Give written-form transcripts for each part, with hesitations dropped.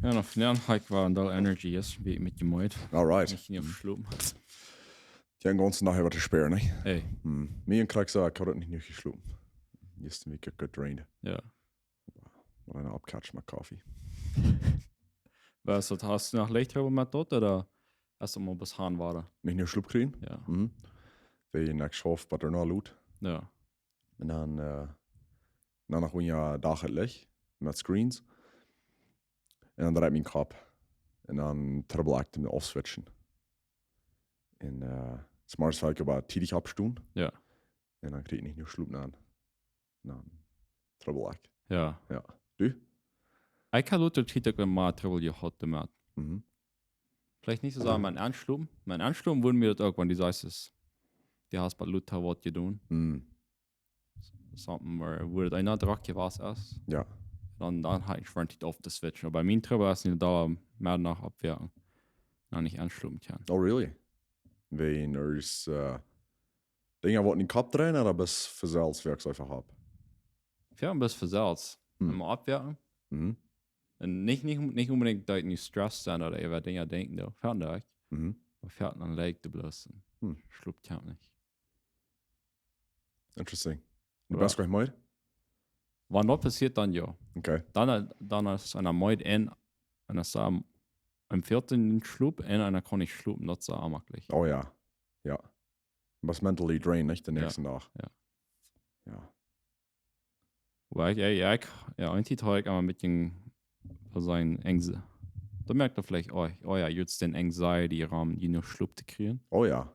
Ja, noch von Hike war da Energy ist, wie mit dem Moid. Alright. Ich nicht verschlupen. Die ganzen nachher wat te sparen, ne? Hey, Mir en krijg zo, ik had het niet nu geslopen. Gisteren week good drained. ja. Maar dan opcatch mijn koffie. Was hast du noch Licht mit dort oder hast du mal bis Hahn war? Niet nu sloep kriegen. Ja. Wil je niks schof, wat er nou loot. Ja. En dan, nog een jaar dag het licht met screens. En dan draait mijn kop. En dan trouble act hem offswitchen. En smart is vaak about tidig opstoen. Ja. En dan krijg je niet nu sloep aan. En dan trouble act. Ja. Ja. Du? Ich kann Leute Titel mal Trouble gehabt damit. Mhm. Vielleicht nicht so sagen, mein Anschluss. Mein Anschluss wurden mir das irgendwann, die sagst es. Die hast bei Luther was getan. Something, wo einer Drache was ist. Ja. Dann halt ich freundlich auf das Switch. Aber mein Trouble ist nicht da mehr nach abwirken. Dann nicht anschlussen kann. Oh, really? Wenn er is dingen wat in de kop draaien, dat is vanzelfs werkzaam heb. Ja, ein bisschen versalzt. Immer abwirken. Mhm. Und nicht unbedingt da nicht Stress sein oder über Dinge denken, da fährt da. Mhm. Aber fährt dann leicht du bloß. Schluckt ja nicht. Interesting. De Ja. best krijg je Wann das passiert, dann ja. Okay. Dann ist einer Meut in, und das am 14. Schlup, und einer kann nicht schlupen, das ist auch möglich. Oh ja. Ja. Was mentally drained, nicht? De nächsten Dag. Ja. Ja. Weil eigentlich habe ich aber mit den, sein Ängste. Da merkt er vielleicht, oh ja, jetzt den Anxiety-Raum, die nur Schlup zu kriegen. Oh ja.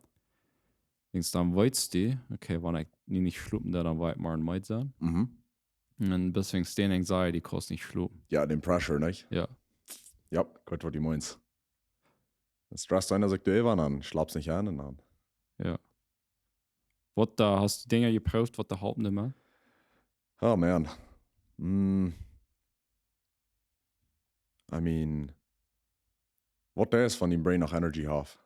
Denkst dann weißt du, okay, wenn ich nicht schlupen, dann weit mal ein Meut sein. Mhm. Und deswegen den Anxiety kostet nicht schlupen. Ja, den Pressure, nicht? Ja. Ja, gut, was du meinst. Den Stress sein, dass ich da war, dann schlapp's nicht an und dann. Ja. Was da hast du Dinge geprüft, was da halten immer? Oh man. I mean, wat der is van die brain nog energy have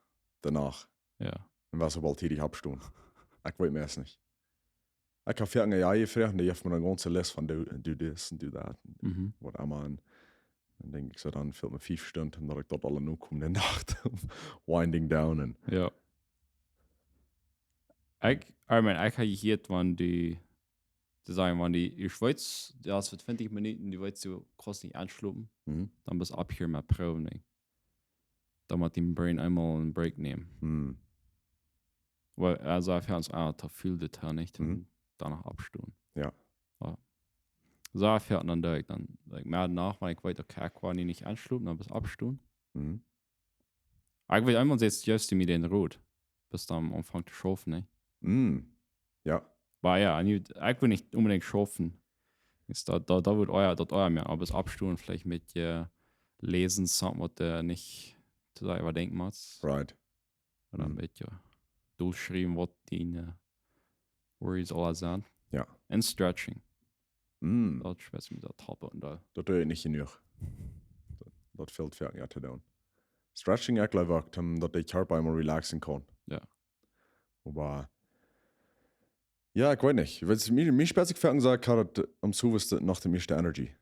danach. Ja. En was er wel tätig abstehen. Ich weiß mir es nicht. Ich habe viele Jahre gefragt, die heeft me een ganze List van do this and do that. Mhm. Wat allemaal. En dan denk ik zo, dan vult me 5 Stunden, omdat ik dat alle nu kom in de nacht. Winding down. En Ja. Ich habe gehört, wenn die sagen, wenn die in Schweiz, das für 20 Minuten, die willst du kurz nicht anschluppen, dann bist du ab hier mit Proben. Nicht. Dann muss dein Brain einmal einen Break nehmen. Weil er sagt für uns, da fühlt das nicht und danach abstuhlen. Ja. So fährt dann direkt, dann mehr danach, wenn ich weiter kack war, nicht anschluppen, dann bist du abstuhlen. Ich will einmal jetzt just mit den Rot, bis dann am Anfang zu schaffen, nicht? Ja. Weil ja, ich will nicht unbedingt schaffen. Da wird euer mehr, aber das Abstuhlen vielleicht mit Lesen, was der nicht zu sagen überdenken muss. Right. Oder mit durchschreiben, was die Worries alle sind. Ja. Und Stretching. Das ist mit der Top und da. Dat doe je niet genoeg. Dat valt veel ja te doen. Stretching, ik geloof ook dat je körper einmal relaxen kan. Ja. Aber ja, ich weiß nicht. Wenn mir speziell fangen sagt, kann das am zuwisten nach dem ersten Energy.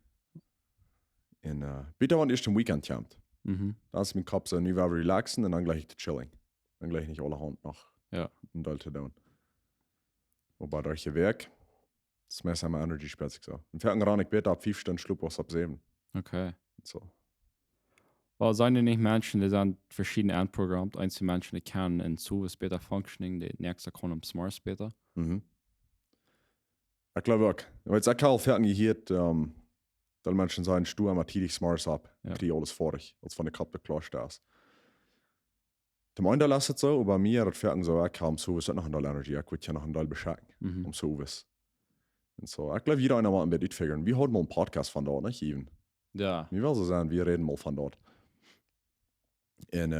Und bitte, wenn ich am Weekend kommt, dann ist mein Kopf so, nie relaxen und dann gleich chilling. Dann gleich nicht alle Hand noch. Ja. Und da zu tun. Aber durch ihr Werk, das ist mehr seine Energy speziell so. Und fangen ran, ich bete ab 5 Stunden Schluck was ab 7. Okay. So. Weil seien die nicht Menschen, die sind verschiedene Endprogrammt. Einzelne Menschen, die kennen in Zuwis Beta Functioning, die nächste kommen im Smart Beta. Ich glaube auch. Weil es auch all fertig gehört, dass Menschen sagen, du einmal tätig Smarts ab, kriege alles vor dich, als von der Kappe klar stehst. Dem einen lässt es so, aber mir das fertig so, ich kam zu, es hat noch ein Teil Energy, ich würde ja noch ein Teil Bescheid, um so was. Und so, ich glaube, jeder einer mal ein bisschen figuren. Wir haben mal einen Podcast von dort, nicht even. Ja. Wir will so sagen, wir reden mal von dort. Und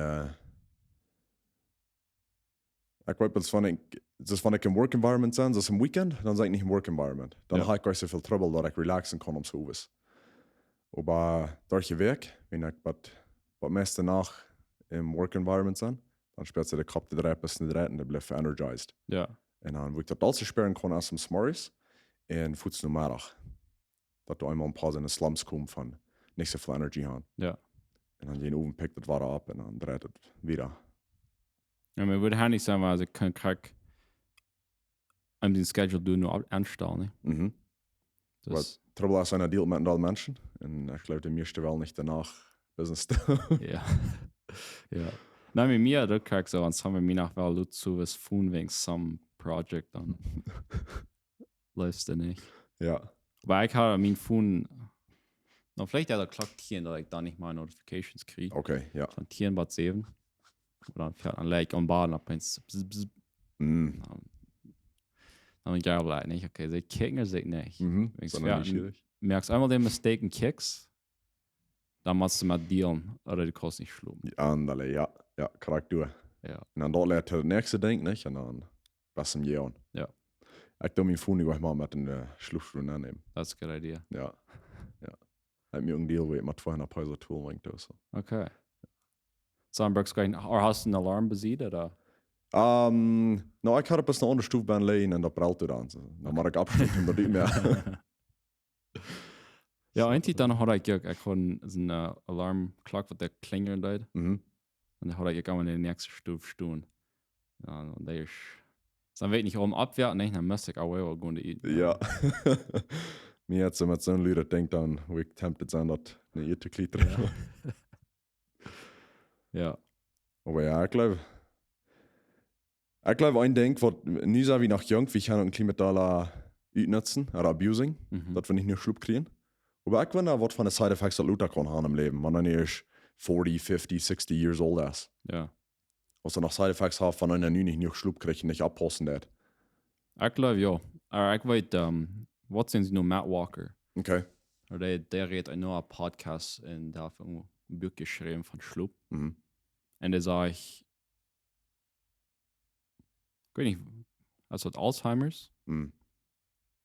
ich glaube, das wenn ich im Work Environment sein, das ist im Weekend, dann sage ich nicht im Work Environment. Dann habe ich gar nicht so viel Trouble, dass ich relaxen kann, um so was. Aber durch die Werk, wenn ich was meiste nach im Work Environment sein, dann spielt der Kopf der etwas nicht rein, der bleibt energized. Ja. Und dann, wo ich das alles sperren kann, aus dem Smarties, und futs nur mehr. Dass du einmal ein paar so in Slums kommst von nicht so viel Energy haben. Ja. Und dann jeden oben pickt das Wasser ab und dann dreht es wieder. Ja, man würde halt nicht sagen, also ich kann den Schedule nur anstellen. Mhm. Das, Trouble ist einer Deal mit allen Menschen. Und ich glaube, die meiste will nicht danach Business. ja. Ja. Nein, mit mir, da krieg ich so, als haben wir mir nach weil zu was tun wegen some Project, dann läuft es nicht. Ja. Weil ich habe mein Phone, noch vielleicht hat er klappt hier, dass ich da nicht mal Notifications kriege. Okay, ja. Von Tieren bad 7. Und dann fährt dann leg am Baden ab eins. Mhm. Dann geil bleibt nicht. Okay, sie kicken sie nicht. Mhm. Wenn So nicht schwierig. merkst einmal den Mistaken Kicks, dann musst du mal dealen oder die kannst nicht schlucken. Andale, ja. Ja, korrekt du. Ja. Und dann dort lernt er das nächste Ding, nicht? Und dann was im Jahr. Ja. Ich darf mein Phone nicht mal mit in der Schlussstunde annehmen. Das ist eine gute Idee. Ja. Ja. Ich habe mir einen Deal, wo ich mit 200 Peso Tool bringt. So. Okay. Sandberg's going, oder hast du einen Alarm besiegt, oder? No, ich hatte bis eine andere Stufe beim Lehen und da prallt du dann. Dann mache ich Abstand und da nicht mehr. Ja, eigentlich dann hat ich einen Alarm klockt, der klingeln dort. Mhm. Und dann hat ich in die nächste Stufe stehen. Ja, und der ist. Dann wird nicht oben abwerten, nicht, dann müsste ich auch wieder gehen essen. Ja. Mir hat so mit so einem Leute denkt dann, wo ich tempted sein, dass eine Irrte Glieder. Ja. Ja. Aber ja, ich glaube, ein Ding, was nie so wie nach jung, wie ich habe ein Klimataler utnutzen oder abusing, dass wir nicht nur Schluck kriegen. Aber ich finde, was von der Side Effects dat Luther kann haben im Leben, wenn man ist 40, 50, 60 years old ist. Ja. Was er noch Side Effects hat, von einer nicht nur Schluck kriegt und nicht abpassen wird. Ich glaube, ja. Aber ich weiß, was sind sie nur Matt Walker? Okay. Oder der redet ein neuer Podcast und der hat ein Buch geschrieben von Schluck. Mhm. Und der sage ich weiß nicht, also hat Alzheimer's. Mhm.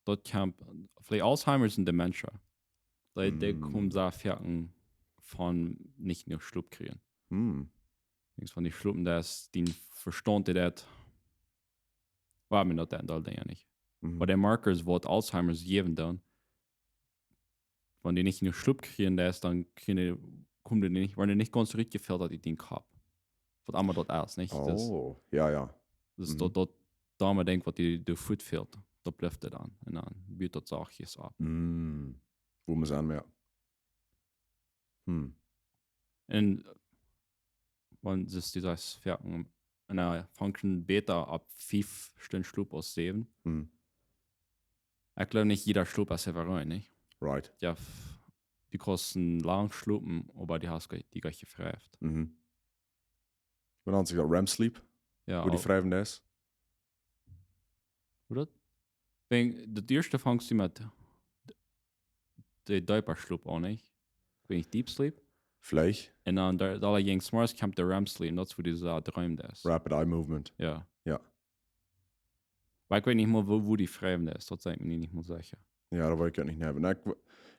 Dort kann vielleicht Alzheimer's und Dementia. Der kommt da Ferken von nicht nur Schluck kriegen. Mhm. Von die Schluppen, der ist den Verstand, der war mir noch der ja nicht. Mhm. Aber der Markers, wo Alzheimer's geben dann, wenn die nicht nur Schluck kriegen, der ist dann kommt die nicht, weil der nicht ganz richtig gefällt in den Kopf. Was einmal dort erst, nicht? Oh, ja. Das ist dort, da man denkt, was die Food fehlt, da bleibt er dann. Und dann bietet das auch hier ab. Mhm. Wo man es anmerkt. Und wenn es dieses Ferken einer Function Beta ab 5 Stunden Schluck aus 7, ich glaube nicht jeder Schluck ist severein, nicht? Right. Ja, die kosten lang schluppen, aber die hast die gleich gefräft. Mhm. Man hat sich auch REM Sleep, Ja, wo die Freiben ist. oder? Wenn das erste fängst du mit der Diaper-Schlupp auch nicht. Wenn ich Deep Sleep. Vielleicht. Und dann da ging Smart kommt der REM Sleep, und das wo dieser Träum ist. Rapid Eye Movement. Ja. Ja. Weil ich weiß nicht mal, wo die Freiben ist, das sagt mir nicht mal sicher. Ja, da wollte ich nicht haben.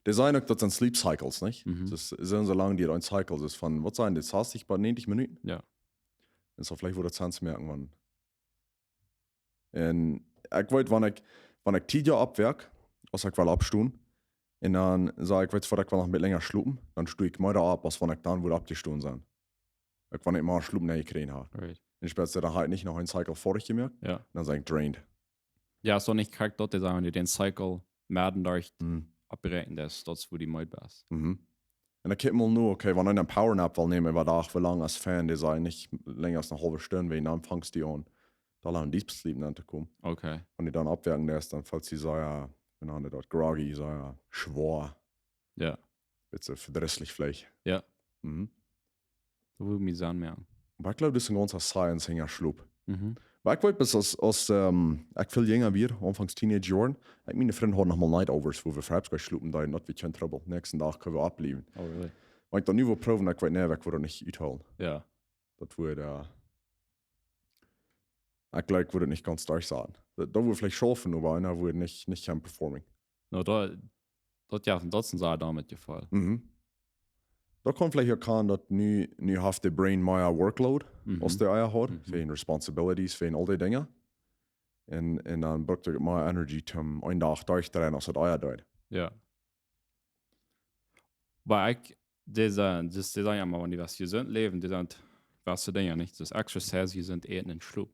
Das sind auch das sind Sleep Cycles, nicht? Das sind so lange, die ein Cycle ist von, was sein, das hast dich bei 90 Minuten? Ja. Und so vielleicht wurde es 20 merken, wann. Und ich wollte, wenn ich Tiger abwerk, also ich will abstuhlen, und dann sage ich, ich will noch mit länger schlupen, dann stuhe ich mal da ab, als wenn ich dann wohl abgestuhlen sein. Ich will nicht mal schlupen, nicht kriegen habe. Right. Und ich werde dann halt nicht noch einen Cycle vorig gemerkt. Ja. Dann sage ich drained. Ja, so nicht korrekt dort sagen, die den Cycle Madden durch abbrechen, das wo die Mäut ist. Und dann geht mal nur, okay, wenn ich einen Power Nap will nehmen, weil da auch wie lange als Fan, die sei nicht länger als eine halbe Stunde, weil dann fangst du an, da lang Deep Sleep zu kommen. Okay. Wenn die dann abwerken lässt, dann falls sie so ja, wenn dort groggy, so ja, schwor. Ja. Bisschen verdrisslich vielleicht. Ja. So würde ich mich anmerken. Aber ich glaube, das ist ein ganzer Science-Hänger Schlup. Weil ich wollte bis ich viel jünger wir, anfangs Teenage-Jahren, ich meine Freunde hatten nochmal Night-Overs, wo wir Freibs schlupen, da nicht wie kein Trouble. Nächsten Tag können wir ablieben. Oh, really? Weil ich dann nie proben, ich weiß nicht, ich würde nicht uitholen. Ja. Das würde, ich glaube, ich würde nicht ganz stark sein. Da würde vielleicht schaffen, aber einer würde nicht kein Performing. No, dort ja, das sind Sachen damit gefallen. Da kann vielleicht erkennen, dass nu haft der Brain mehr Workload, als der Eier hat, für ihn Responsibilities, für ihn all die Dinge. Und dann braucht er mehr Energy, um einen Tag durchdrehen, als das Eier dort. Ja. Weil das ist ja mal, wenn die was gesund leben, die sind, was du denn ja nicht, das Exercise, die sind eher in Schlub.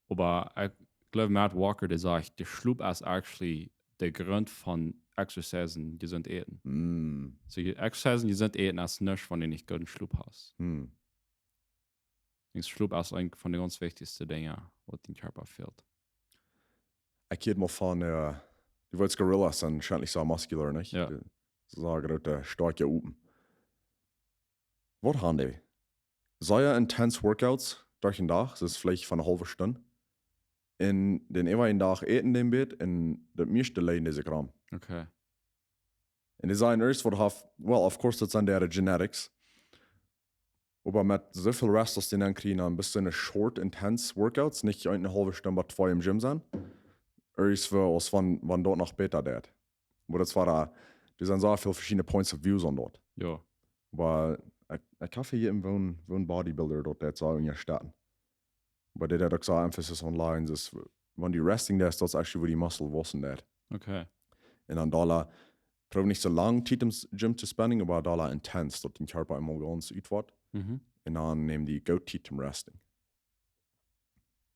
Aber ich glaube, Matt Walker, der sagt, der Schlub ist actually der Grund von Exercisen, die sind eher. So, die Exercisen, die sind eher als nicht, von denen ich guten Schlub hast. Das Schlub ist eigentlich von den ganz wichtigsten Dingen, was den Körper fehlt. Ich kenne mal von, du wolltest Gorillas sind wahrscheinlich so muskulär, nicht? Ja. So gerade starke Open. Was haben die? Sehr intense Workouts durch den Tag, das ist vielleicht von einer halben Stunde. In den jeweiligen Tag eten den Bett in der meiste leiden diese Gramm. Okay. Und die sagen erst, was have, well, of course, das sind deren Genetics. Aber mit so viel Rest, dass die dann kriegen, ein bisschen short, intense Workouts, nicht eine halbe Stunde, aber 2 im Gym sind. Erst für, als wann dort noch besser wird. Aber das war da, die sind so viele verschiedene Points of Views an dort. Ja. Aber ich kann hier im Wohn Bodybuilder dort, der so in der Stadt. Aber der hat auch so Emphasis on lines, ist, wenn die Resting da ist, das actually, wo die Muscle wachsen wird. Okay. Und dann da, probiere nicht so lang Zeit im Gym zu spenden, aber da intens, dass den Körper einmal ganz utwart. Und dann nehmen die Go Zeit zum Resting.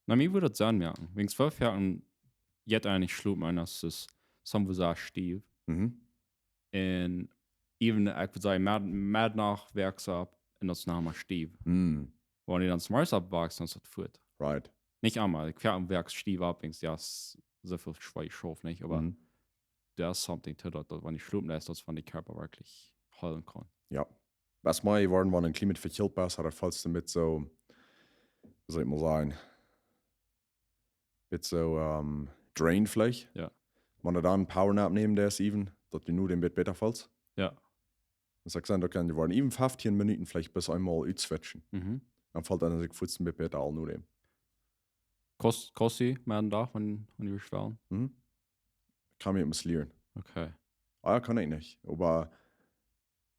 Na, mir würde das sagen, merken. Wegen 12 Jahren, jetzt eigentlich schlug man, das ist, some was auch stief. Und even, ich würde sagen, mehr nach Werksab, und das nachher stief. Wenn die dann smart abwachsen, dann ist das gut. Right. Nicht einmal, ich fahre am Werk stief ab, wegen ja, so viel schwer schaff nicht, aber there's something to that, wenn ich schlug lässt, dass man den Körper wirklich heilen kann. Ja. Was mal waren, wenn ein Klima verkillt ist, hat fallst du mit so, wie soll ich mal sagen, mit so Drain vielleicht. Ja. Wenn du dann einen Powernap nehmen, der ist even, dass du nur den Bett besser fällst. Ja. Und sagst dann, da können die even 15 Minuten vielleicht bis einmal switchen. Dann fällt dann sich 15 Bett besser all nur dem. Kostet mehr einen Tag, wenn die schwellen? Kann mir etwas lernen. Okay. Ah, ja, kann ich nicht. Aber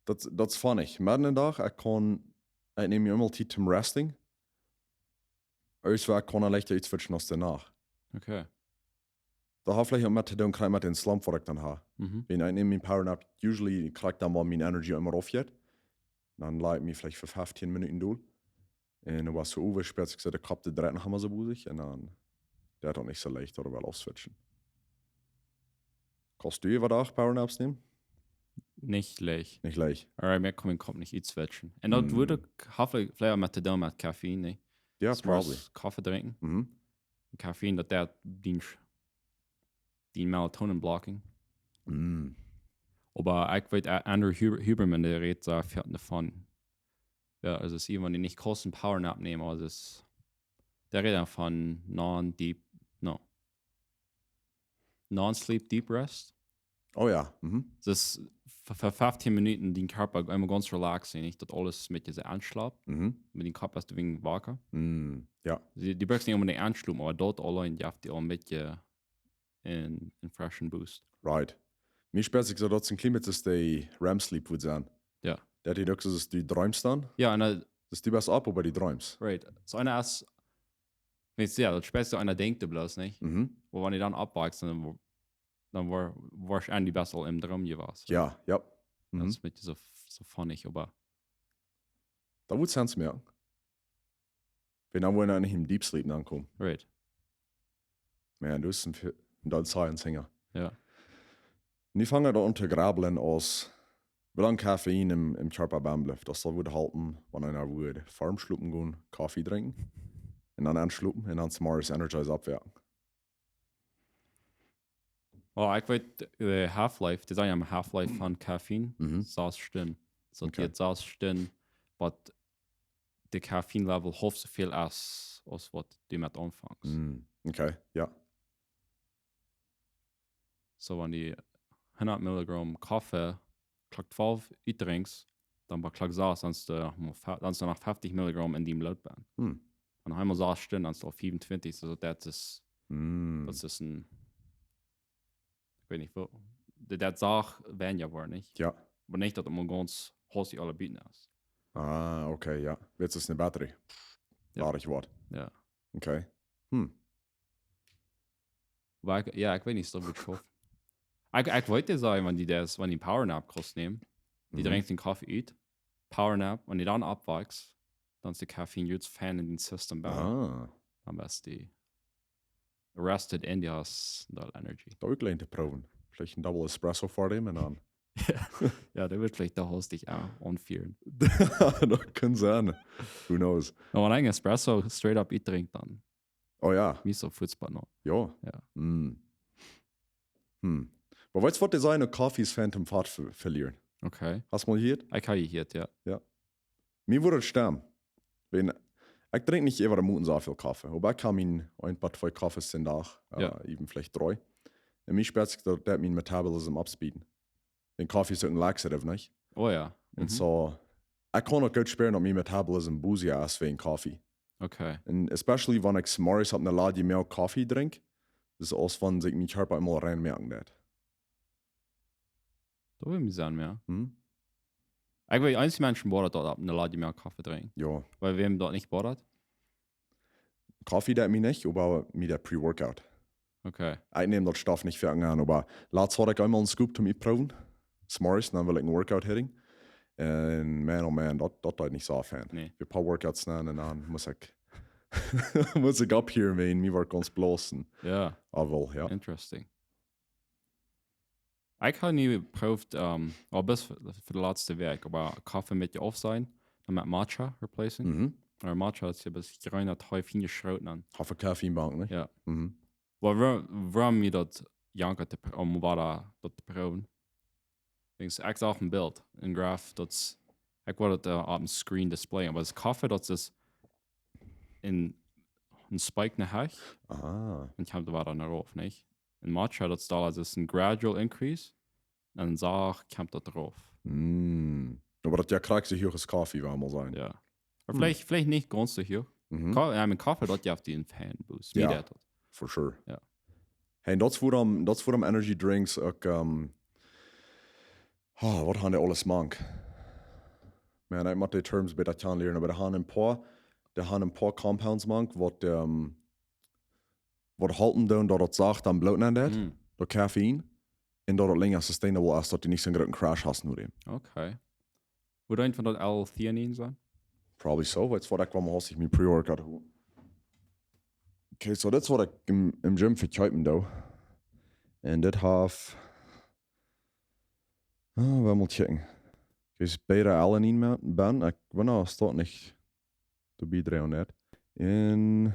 das ist funny. Mehr den Tag, ich nehme mir immer Zeit zum Resting. Ich kann leichter switchen als danach. Okay. Da hat vielleicht auch mehr zu tun mit den Slump, was ich dann habe. Wenn ich nehme meinen Powernap, usually kriege ich dann mal meine Energy immer aufgeht. Dann leite ich mich vielleicht für 15 Minuten durch. Und dann war es so überspitzt, ich gesagt, der Kopf, der dreht noch einmal so busig. Und dann, der hat auch nicht so leicht, oder will ausswitchen. Kannst du über Tag Powernaps nehmen? Nicht leicht. Nicht leicht. Aber mir kommt nicht switchen. Und das würde vielleicht auch mit der mit Koffein, ne? Ja, probably. Kaffee trinken. Koffein, der dient die Melatonin-Blocking. Aber ich weiß, Andrew Huberman, der redet so viel davon. Ja, also es ist jemand, der nicht großen Powernap nehmen, aber der redet von Non-Sleep Deep Rest. Oh ja. Das ist für 15 Minuten den Körper einmal ganz relaxen, nicht, dass alles mit dir anschlägt. Mit dem Körper ist du wegen wacker. Ja. Die brauchst nicht unbedingt anschlucken, aber dort allein darf die auch mit dir in freshen Boost. Right. Mir spät ich so, dass ein Klima ist, der REM-Sleep wird sein. Ja. Der hat auch so, dass du träumst dann. Ja, und das ist die was ab, aber die träumst. Right. So einer ist, ja, das späteste einer denkt du bloß nicht. Aber wenn die dann abwachst, dann warst du eigentlich besser im Traum gewesen. Ja, ja. Das ist mit so funny, aber. Da wird es merken. Wenn dann wollen wir nicht im Deep Sleep ankommen. Right. Man, du bist ein Science-Hänger. Ja. Und ich fange da unter Grabeln aus, wie lange Koffein im Körper bleibt. Das soll würde halten, wenn einer würde Farm schlucken gehen, Kaffee trinken, und dann anschlucken und dann Mars Energize abwerken. Oh, ich weiß, Half-Life, die sagen ja Half-Life von Koffein, 6 Stunden. So, die 6 Stunden, aber der Koffein-Level hoch so viel als was du mit anfängst. Okay, ja. So, wenn die 100 Milligramm Kaffee, Klack 12 trinkst, dann bei Klack 6, dann ist nach 50 Milligramm in dem Lautbahn. Und einmal 6 Stunden, dann ist auf 25, also das ist ein, ich weiß nicht, wo, das Sache werden ja wohl nicht. Ja. Aber nicht, dass man ganz hoch alle bieten ist. Ah, okay, ja. Jetzt ist eine Batterie. Ja. Ich Wort. Ja. Okay. Aber ich weiß nicht, so wird es Ich wollte sagen, wenn die Powernap-Kurs nehmen, Die trinkt den Kaffee ut, Powernap, und die dann abwachst, dann ist die Koffein jetzt Fan in den System bauen. Dann bist die Arrested Indias da Energy. Da auch gleich proben. Vielleicht ein Double Espresso vor dem und dann. Ja, der wird vielleicht da Host dich auch anführen. Das kann sein. Who knows? Wenn man einen Espresso straight up trinkt, dann. Oh ja. Wie so Fußball noch. Ja. Ja. Aber weißt du, was deine Kaffees Phantom Fahrt verlieren? Okay. Hast du mal hier? Ich kann hier, ja. Ja. Mir würde es sterben. Wenn ich trinke nicht immer am Morgen so viel Kaffee. Aber ich kann ein paar 2 Kaffees den Tag, eben vielleicht 3. Und mich sperrt sich, dass mein Metabolism abspeeden. Den Kaffee ist ein Laxative, nicht? Oh ja. Und so, ich kann auch gut spüren, dass mein Metabolism booziger ist wegen Kaffee. Okay. Und especially, wenn ich morgens auf einer Lade mehr Kaffee trinke, das ist aus, wenn sich mein Körper immer reinmerken wird. Da will ich sagen, ja. Ich will einzig Menschen bohren dort ab, eine Lade mehr Kaffee trinken. Ja. Weil wem dort nicht bohrt? Kaffee der mich nicht, aber mir der Pre-Workout. Okay. Ich nehme dort Stoff nicht für an, aber letztes hatte ich einmal einen Scoop zu mir proben. Morgens, dann will ich einen Workout hitting. Und man, oh man, das ist nicht so Fan. Nee. Ein paar Workouts nehmen und dann muss ich ab hier mein, mir war ganz bloßen. Ja. Aber ja. Interesting. Ich habe nie geprüft, bis für die letzte Werk, aber Kaffee mit dir auf sein, dann mit Matcha replacing. Oder Matcha ist ja bis reiner Teufel hingeschraut an. Hafe Kaffeebank, ne? Ja. Warum mir das jankert, war da das proben? Ich sage auch ein Bild, ein Graph, das ich wollte das auf dem Screen displayen, aber das Kaffee, das ist in ein Spike nachher. Und ich habe da dann drauf, nicht? In Matcha, das da ist ein gradual increase, und dann kommt da drauf. Aber das ja kriegst du hier das Kaffee, war mal sein. Ja. Aber vielleicht nicht ganz so hier. Ja, mit Kaffee, dort ja auf den Fan-Boost. Ja, for sure. Ja. Hey, dat is voor de energy drinks ook, wat gaan die alles mank? Man, ik moet die terms bij dat gaan leren, aber de gaan een paar compounds mank, wat halten doen dat het zacht aan bloot aan dat, door caffeine, en dat het langer sustainable is, dat je niet zo'n grote crash hast nur dem. Okay. Würde ein von dort L-Theanin sein? Probably so, weil es war, ich war mal aus, ich mein Pre-Workout habe. Okay, so das war ich im Gym für Typen da. Und das hat. Wir mal checken. Okay, ist Beta-Alanin ben. Ich weiß staat nicht dabei 300. Und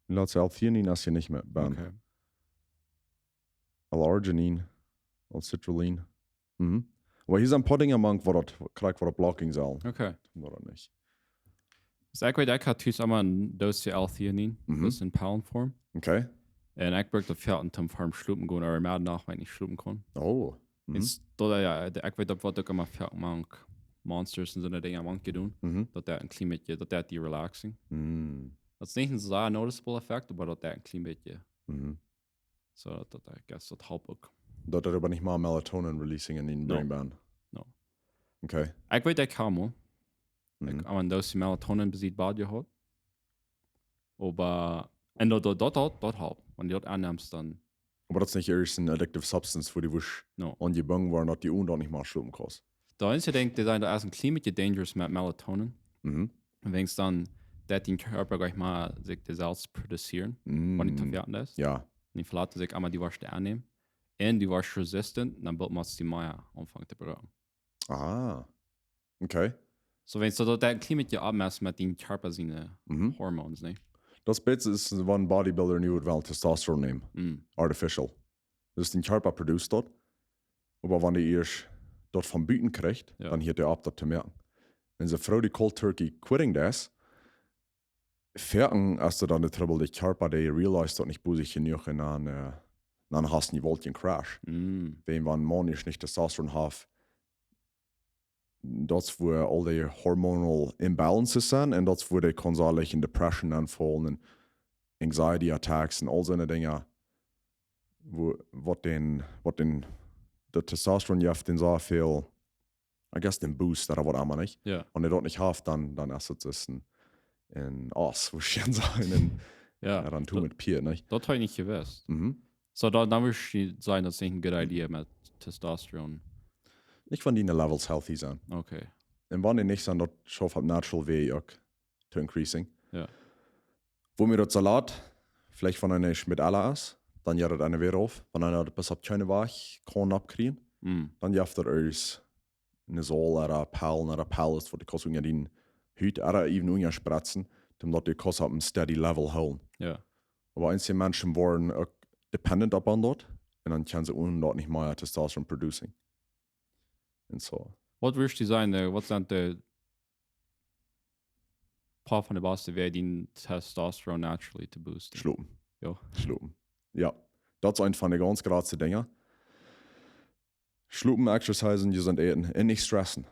laat ze L-Theanin als je nicht mehr ben. Okay. L-Arginine, L-Citrulline. Aber hier ist ein paar Dinge, man kriegt vor der Blocking soll. Okay. Oder nicht. Dus ik had dus allemaal een doosje L-Theanin, dus in Powernform. Okay. En ik werkte op veld om farm sloepen gaan, maar meer nach, wenn ich sloepen kon. Oh. Dus dat ja, ik weet op wat ik allemaal veld mank monsters en zo'n dingen mank doen. Dat een klein beetje, dat die relaxing. Dat is niet een zo noticeable effect, maar dat een klein beetje. So dat I guess dat helpt ook. Dat er aber nicht mal Melatonin releasing in den brain band. No. Okay. Ik weet dat ik kan mal. Ik aan een doosje Melatonin bezit bad gehad. Aber en dat helpt. Wenn du das annimmst, dann. Aber das ist nicht erst eine addictive substance, wo die wusch an die Bang waren, dass die Uhr nicht mal schlucken kannst. Der einzige Ding, die sind da erst ein klein bisschen dangerous mit Melatonin. Und wenn es dann, dass den Körper gleich mal sich das selbst produzieren, wenn die verwerten ist. Ja. Und die verlassen sich einmal die Wasche annehmen. Und die Wasche resistant, dann wird man die Meier anfangen zu berühren. Ah. Okay. So wenn du da ein klein bisschen abmessst mit den Körper seine Hormonen, nicht? Das Beste ist, wenn ein Bodybuilder nur will Testosteron nehmen. Artificial. Das ist den Körper produziert dort. Aber wenn die erst dort vom Büten kriegt, dann hier der ab, das zu merken. Wenn sie Frau die Cold Turkey quitting das, fertig als du dann der Trouble, der Körper, der realized, dass nicht busig genug in dann hast du nie wollt den Crash. Wenn man Mann nicht Testosteron hat, das wo all die hormonal imbalances sind und das wo die konservlich in Depression anfallen und Anxiety Attacks und all so eine Dinge, was der Testosteron jaft den so viel, I guess den Boost, oder was auch immer nicht. Ja. Wenn er dort nicht hat, dann ist es ein Ass, wo ich sagen, dann tun mit Pier, nicht? Das habe ich nicht gewusst. So, dann würde ich sagen, das ist nicht eine gute Idee mit Testosteron. Nicht von den Levels healthy sind. Okay. Und wenn die nicht sind, das schafft natural way auch to increasing. Ja. Wo mir das Salat vielleicht von einer mit aller ist, dann ja das eine wieder auf. Wenn einer das bis auf keine Wach kann abkriegen, dann jaft er aus eine Sol oder ein Pal oder ein Pal ist, wo die Kosten ja den Hüt oder even unja spritzen, damit die Kosten auf einem steady Level holen. Ja. Aber einige Menschen waren auch dependent upon dort und dann können sie dort nicht mehr Testosteron producing. Und so. Was würdest du sagen, was sind die paar von der besten Wege, die Testosteron naturally zu boosten? Schlupen. Ja. Schlupen. Ja. Das ist eine von den ganz großen Dingen. Schlupen, exercisen, die sind eten und nicht stressen.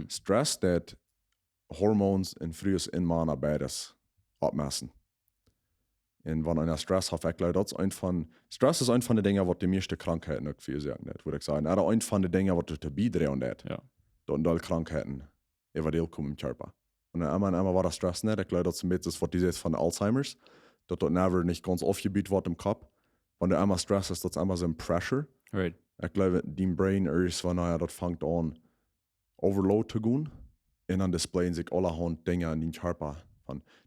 Stress, dat Hormones in frühes in Mana beides abmessen. Und wenn einer Stress hat, ich glaube, das ist Stress ist ein von den Dingen, was die meisten Krankheiten auch für sagen, würde ich sagen. Oder ein von den Dingen, was du dabei drehen hat. Ja. Dann alle Krankheiten eventuell kommen im Körper. Und dann einmal war das Stress nicht. Ich glaube, das ist ein bisschen, was die jetzt von Alzheimer's, dass dort never nicht ganz aufgebaut wird im Kopf. Wenn du einmal Stress hast, das ist einmal so ein Pressure. Right. Ich glaube, dein Brain ist, wenn das fängt an, Overload zu gehen, und dann displayen sich allerhand Dinge in den Körper.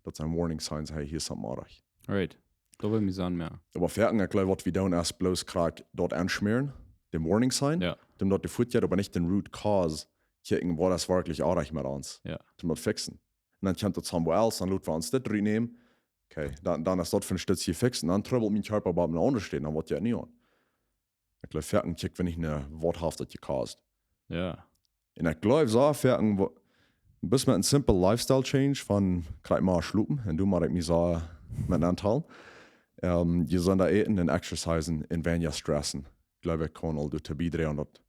Das sind Warning Signs, hey, hier ist something anderes. Right. Da will ich sagen, mehr. Aber fertig, ich glaube, was wir dann erst bloß gerade dort anschmieren, den Warning Sign, Ja. dem dort die Foot aber nicht den Root Cause kicken, wo das wirklich anderes mit uns. Ja. Dem dort fixen. Und dann kommt das irgendwo else, dann lassen wir uns das drin nehmen. Okay, dann ist dort für ein Stütz hier fixen, dann tröbelt mein Körper überhaupt noch anders stehen, dann wird ja nicht an. Ich glaube, fertig, kick, wenn ich eine worthafte Cause. Ja. Und ich glaube, so fertig, bis mit einem simple Lifestyle Change von gerade mal schlupen und du mal mich so mit einem Anteil. Die sind da eten und exercisen und wenn ja stressen. Ich glaube, ich kann all das beidrehen und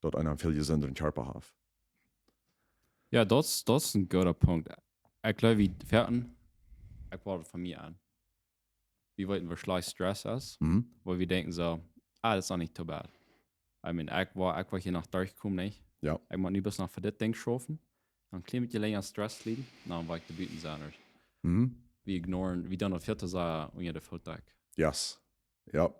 dort einen viel gesünderen Körper haben. Ja, das ist ein guter Punkt. Ich glaube, wie fertig, ich warte von mir an. Wie wollten wir schlecht Stress aus, weil wir denken so, das ist auch nicht so bad. Ich meine, ich war hier nach durchgekommen, nicht? Ja. Ich muss nie bis nach für das Ding schaffen. Dann klimmt je länger Stress liegen, dann war ich die Bieten sein. Wir ignoren, wie dann auf vierte Sache unter der Futtag. Yes. Ja.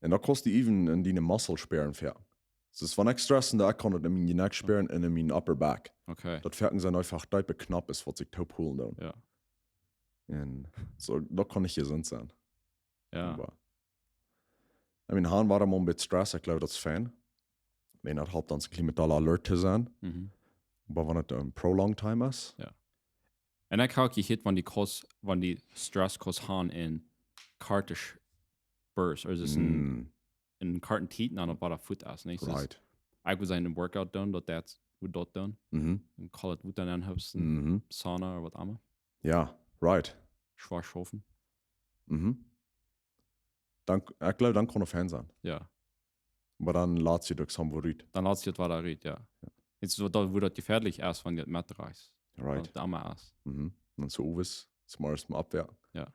Und da kostet die even in die Muscle sperren fertig. Es ist von ich stressen, da kann ich in meinen Neck sperren und in meinen Upper Back. Okay. Das fertig sind einfach deutlich knapp ist, was sich top holen dann. Ja. Und so, da kann ich gesund sein. Ja. Aber ich meine, Hahn war mal mit Stress, ich glaube, das ist fein. Wenn das halt dann ein mit alert zu sein. Aber wenn es ein prolonged time ist. Ja. Und ich habe gehört, wenn die Stresskurs haben in Kartisch Burst, also es in Karten Tieten an der Foot aus, nicht? Right. Ich würde sagen, ein Workout done, das wird dort done. Und call it, wo dann anhören, Sauna oder was auch immer. Ja, right. Schwarzschaffen. Dann, ich glaube, dann kann er Fan sein. Ja. Aber dann lädt sie durch Samburit. Dann lädt sie das weiter rein, ja. Jetzt wird das gefährlich erst, wenn die mit reist. Right. Da mal aus. Und dann so Uwes, zum ersten Mal abwehren. Ja.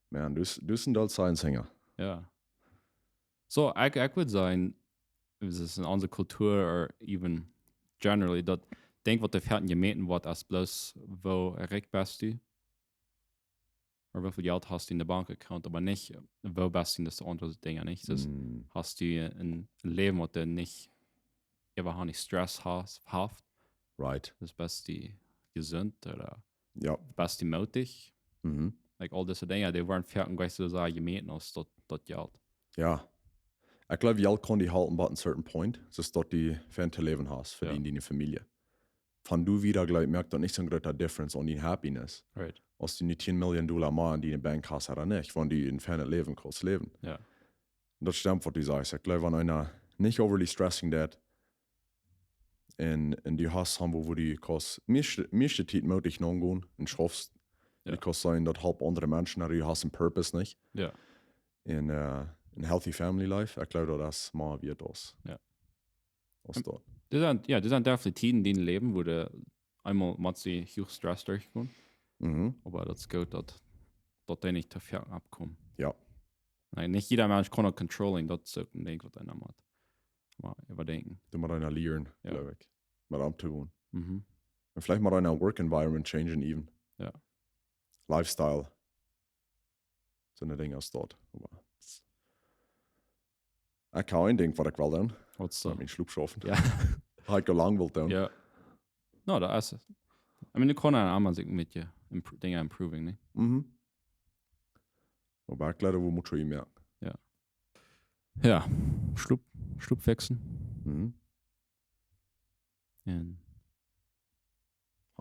Man, du sind als Science-Hänger. Ja. So, ich würde sagen, es ist in unserer Kultur oder even generally, dass denk, was der Fertig gemähten wird, als bloß, wo reich bist du. Oder wie viel Geld hast du in der Bank-Account, aber nicht, wo bist du, das sind andere Dinge, nicht? Das hast du ein Leben, wo du nicht überhaupt nicht Stress hast. Right. Das bist du gesund oder bist du mutig. Like all diese Dinge, die waren fertig, gleich so sagen, gemähten aus dort Geld. Ja. Ich glaube, Geld kann die halten, bei einem certain point. Das ist dort die Fente Leben hast für die Familie. Wenn du wieder gleich merkst, dann nicht so ein großer Difference an die Happiness. Right. Als du nicht $10 Million mehr in die Bank hast oder nicht, wenn die in fernen Leben kannst leben. Ja. Das stimmt, was du sagst. Ich glaube, wenn einer nicht overly stressing that und die hast haben, wo die kannst meiste Zeit möglich noch gehen und schaffst, die kannst sein, dass halb andere Menschen, aber du hast einen Purpose nicht. Ja. In ein healthy family life, ich glaube, das mal wird das. Ja. Was dort. Das sind definitiv die Leben, wo du einmal mit sie hoch Stress durchkommen. Aber das ist gut, dass die nicht dafür abkommen. Ja. Nein, nicht jeder Mensch kann auch controlling, das ist ein Ding, was einer macht. Mal überdenken. Du musst einer lernen, glaube ich. Mal umzugehen. Und vielleicht mal einer Work Environment changen even. Ja. Lifestyle. So eine Dinge aus dort. Aber Ich kann ein Ding, was ich will dann. What's So. so? Mein Schlupf schaffen. Ja. Halt lang will dann. Ja. No, da ist es. I mean, du kannst einmal sich mit dir Dinge improving, ne? Mhm. Aber ich glaube, wo muss ich merken. Ja. Schlup wechseln. Mhm. Und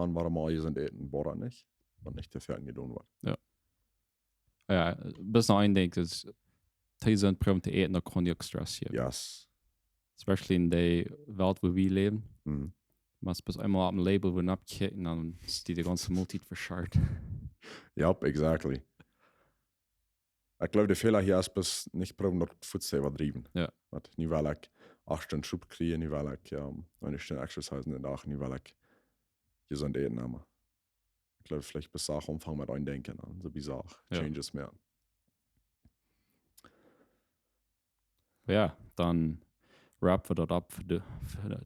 Han var mal sind Eten, bara nicht. Und nicht der Ferien getan wird. ja, bis noch ein Ding, dass die sind prompt zu eten, da kann ich auch Stress hier. Yes. Especially in der Welt, wo wir leben. Mhm. Man bis einmal am Label wird abkicken, dann ist die ganze Multit verscharrt. Yep, exactly. Ich glaube, der Fehler hier ist, bis nicht proben, dass Fuß übertrieben. Ja. Nicht weil ich 8 Stunden Schub kriege, nicht weil ich 1 Stunde Exercise in den Tag, nicht weil ich gesund Eten habe. Ich glaube, vielleicht bis auch Umfang mit eindenken an, so bizarre Changes mehr. Ja, dann wrap wir das ab für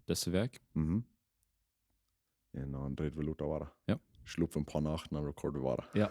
das Werk. Mhm. Und dann dreht wir Luta weiter. Ja. Schlupf ein paar Nachten, dann recorden wir weiter. Ja.